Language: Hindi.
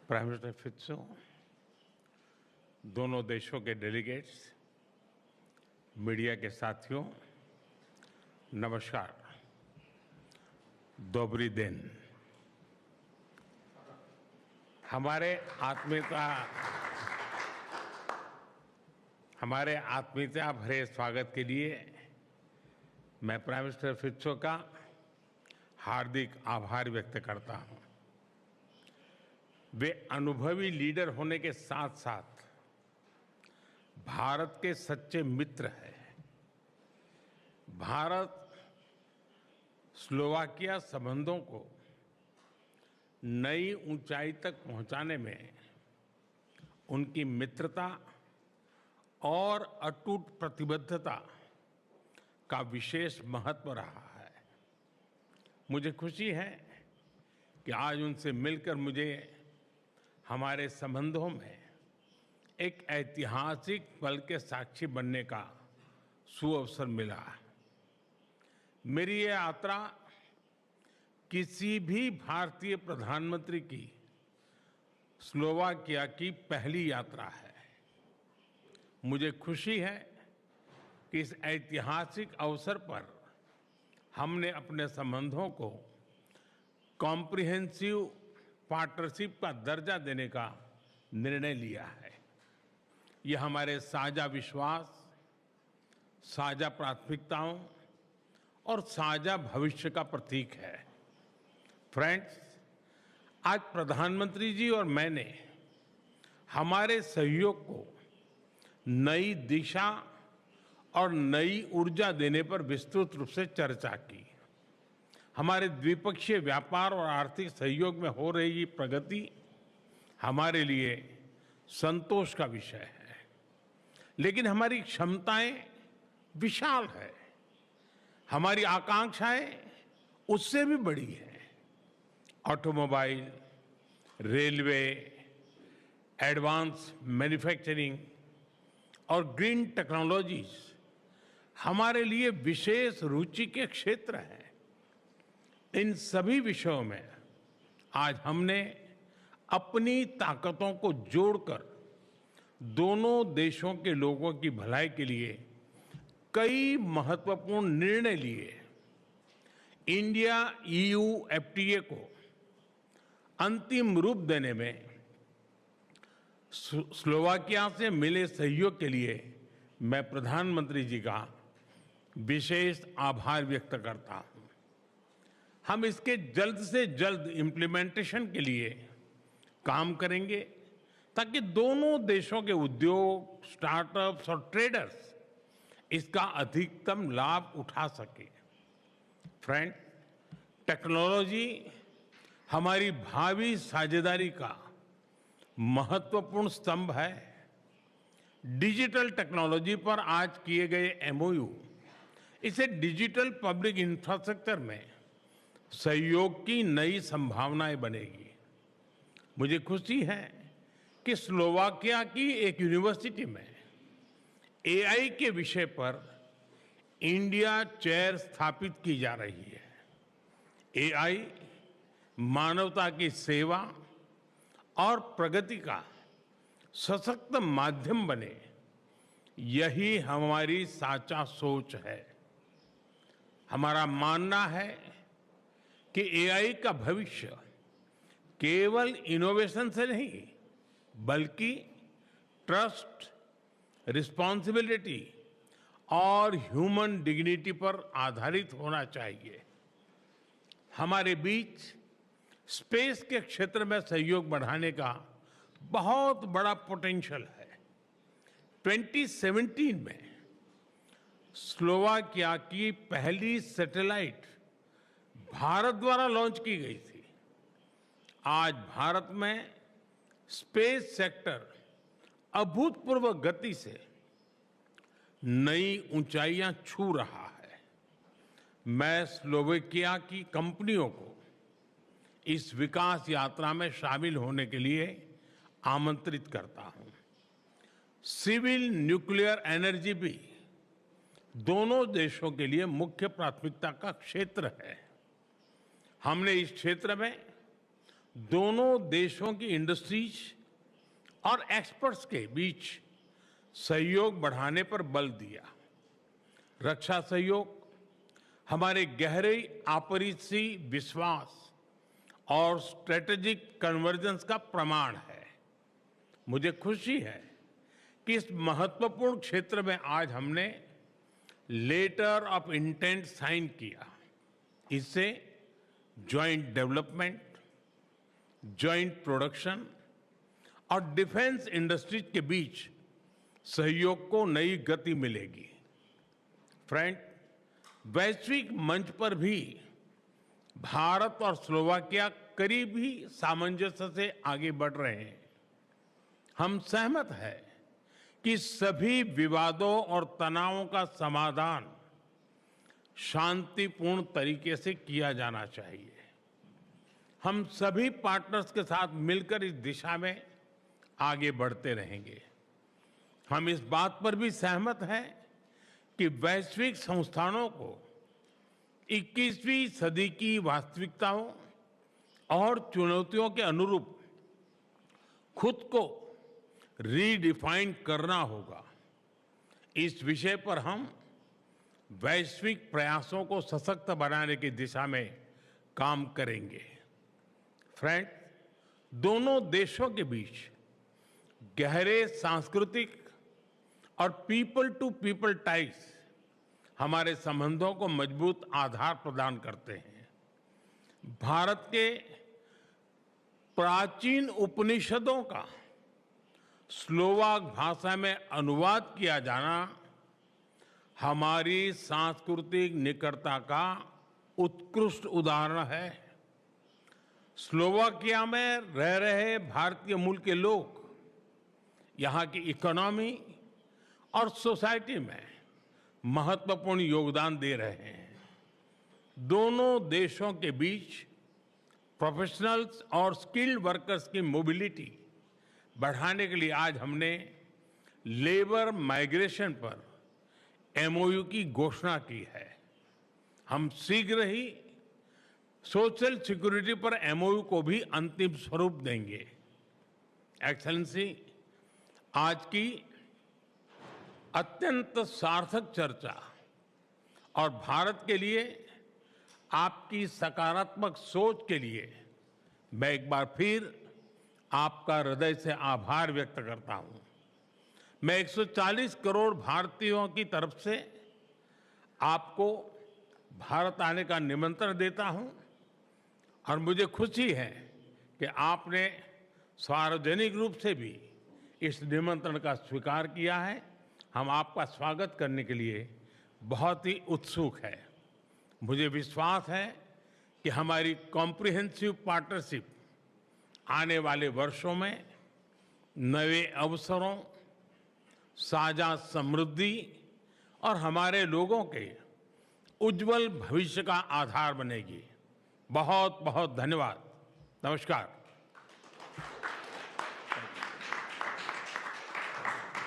प्राइम मिनिस्टर फित्सो, दोनों देशों के डेलीगेट्स, मीडिया के साथियों, नमस्कार। दोबरी दिन। हमारे आत्मीयता भरे स्वागत के लिए मैं प्राइम मिनिस्टर फित्सो का हार्दिक आभार व्यक्त करता हूं। वे अनुभवी लीडर होने के साथ साथ भारत के सच्चे मित्र हैं। भारत स्लोवाकिया संबंधों को नई ऊंचाई तक पहुंचाने में उनकी मित्रता और अटूट प्रतिबद्धता का विशेष महत्व रहा है। मुझे खुशी है कि आज उनसे मिलकर मुझे हमारे संबंधों में एक ऐतिहासिक पल के साक्षी बनने का सुअवसर मिला। मेरी ये यात्रा किसी भी भारतीय प्रधानमंत्री की स्लोवाकिया की पहली यात्रा है। मुझे खुशी है कि इस ऐतिहासिक अवसर पर हमने अपने संबंधों को कॉम्प्रिहेंसिव पार्टनरशिप का दर्जा देने का निर्णय लिया है। यह हमारे साझा विश्वास, साझा प्राथमिकताओं और साझा भविष्य का प्रतीक है। फ्रेंड्स, आज प्रधानमंत्री जी और मैंने हमारे सहयोग को नई दिशा और नई ऊर्जा देने पर विस्तृत रूप से चर्चा की। हमारे द्विपक्षीय व्यापार और आर्थिक सहयोग में हो रही प्रगति हमारे लिए संतोष का विषय है, लेकिन हमारी क्षमताएं विशाल है, हमारी आकांक्षाएं उससे भी बड़ी हैं। ऑटोमोबाइल, रेलवे, एडवांस मैन्युफैक्चरिंग और ग्रीन टेक्नोलॉजीज हमारे लिए विशेष रुचि के क्षेत्र हैं। इन सभी विषयों में आज हमने अपनी ताकतों को जोड़कर दोनों देशों के लोगों की भलाई के लिए कई महत्वपूर्ण निर्णय लिए। इंडिया EU FTA को अंतिम रूप देने में स्लोवाकिया से मिले सहयोग के लिए मैं प्रधानमंत्री जी का विशेष आभार व्यक्त करता हूं। हम इसके जल्द से जल्द इम्प्लीमेंटेशन के लिए काम करेंगे ताकि दोनों देशों के उद्योग, स्टार्टअप्स और ट्रेडर्स इसका अधिकतम लाभ उठा सके। फ्रेंड, टेक्नोलॉजी हमारी भावी साझेदारी का महत्वपूर्ण स्तंभ है। डिजिटल टेक्नोलॉजी पर आज किए गए MOU इसे डिजिटल पब्लिक इंफ्रास्ट्रक्चर में सहयोग की नई संभावनाएं बनेगी। मुझे खुशी है कि स्लोवाकिया की एक यूनिवर्सिटी में AI के विषय पर इंडिया चेयर स्थापित की जा रही है। AI मानवता की सेवा और प्रगति का सशक्त माध्यम बने, यही हमारी साचा सोच है। हमारा मानना है कि AI का भविष्य केवल इनोवेशन से नहीं, बल्कि ट्रस्ट, रिस्पॉन्सिबिलिटी और ह्यूमन डिग्निटी पर आधारित होना चाहिए। हमारे बीच स्पेस के क्षेत्र में सहयोग बढ़ाने का बहुत बड़ा पोटेंशियल है। 2017 में स्लोवाकिया की पहली सैटेलाइट भारत द्वारा लॉन्च की गई थी। आज भारत में स्पेस सेक्टर अभूतपूर्व गति से नई ऊंचाइयां छू रहा है। मैं स्लोवाकिया की कंपनियों को इस विकास यात्रा में शामिल होने के लिए आमंत्रित करता हूं। सिविल न्यूक्लियर एनर्जी भी दोनों देशों के लिए मुख्य प्राथमिकता का क्षेत्र है। हमने इस क्षेत्र में दोनों देशों की इंडस्ट्रीज और एक्सपर्ट्स के बीच सहयोग बढ़ाने पर बल दिया। रक्षा सहयोग हमारे गहरे आपसी विश्वास और स्ट्रेटेजिक कन्वर्जेंस का प्रमाण है। मुझे खुशी है कि इस महत्वपूर्ण क्षेत्र में आज हमने लेटर ऑफ इंटेंट साइन किया। इससे जॉइंट डेवलपमेंट, जॉइंट प्रोडक्शन और डिफेंस इंडस्ट्रीज के बीच सहयोग को नई गति मिलेगी। फ्रेंड, वैश्विक मंच पर भी भारत और स्लोवाकिया करीब ही सामंजस्य से आगे बढ़ रहे हैं। हम सहमत हैं कि सभी विवादों और तनावों का समाधान शांतिपूर्ण तरीके से किया जाना चाहिए। हम सभी पार्टनर्स के साथ मिलकर इस दिशा में आगे बढ़ते रहेंगे। हम इस बात पर भी सहमत हैं कि वैश्विक संस्थानों को 21वीं सदी की वास्तविकताओं और चुनौतियों के अनुरूप खुद को रीडिफाइन करना होगा। इस विषय पर हम वैश्विक प्रयासों को सशक्त बनाने की दिशा में काम करेंगे। फ्रेंड, दोनों देशों के बीच गहरे सांस्कृतिक और पीपल टू पीपल टाइज हमारे संबंधों को मजबूत आधार प्रदान करते हैं। भारत के प्राचीन उपनिषदों का स्लोवाक भाषा में अनुवाद किया जाना हमारी सांस्कृतिक निकटता का उत्कृष्ट उदाहरण है। स्लोवाकिया में रह रहे भारतीय मूल के लोग यहाँ की इकोनॉमी और सोसाइटी में महत्वपूर्ण योगदान दे रहे हैं। दोनों देशों के बीच प्रोफेशनल्स और स्किल्ड वर्कर्स की मोबिलिटी बढ़ाने के लिए आज हमने लेबर माइग्रेशन पर एमओयू की घोषणा की है। हम शीघ्र ही सोशल सिक्योरिटी पर एमओयू को भी अंतिम स्वरूप देंगे। एक्सेलेंसी, आज की अत्यंत सार्थक चर्चा और भारत के लिए आपकी सकारात्मक सोच के लिए मैं एक बार फिर आपका हृदय से आभार व्यक्त करता हूं। मैं 140 करोड़ भारतीयों की तरफ से आपको भारत आने का निमंत्रण देता हूं और मुझे खुशी है कि आपने सार्वजनिक रूप से भी इस निमंत्रण का स्वीकार किया है। हम आपका स्वागत करने के लिए बहुत ही उत्सुक हैं। मुझे विश्वास है कि हमारी कॉम्प्रिहेंसिव पार्टनरशिप आने वाले वर्षों में नए अवसरों, साझा समृद्धि और हमारे लोगों के उज्जवल भविष्य का आधार बनेगी। बहुत बहुत धन्यवाद। नमस्कार।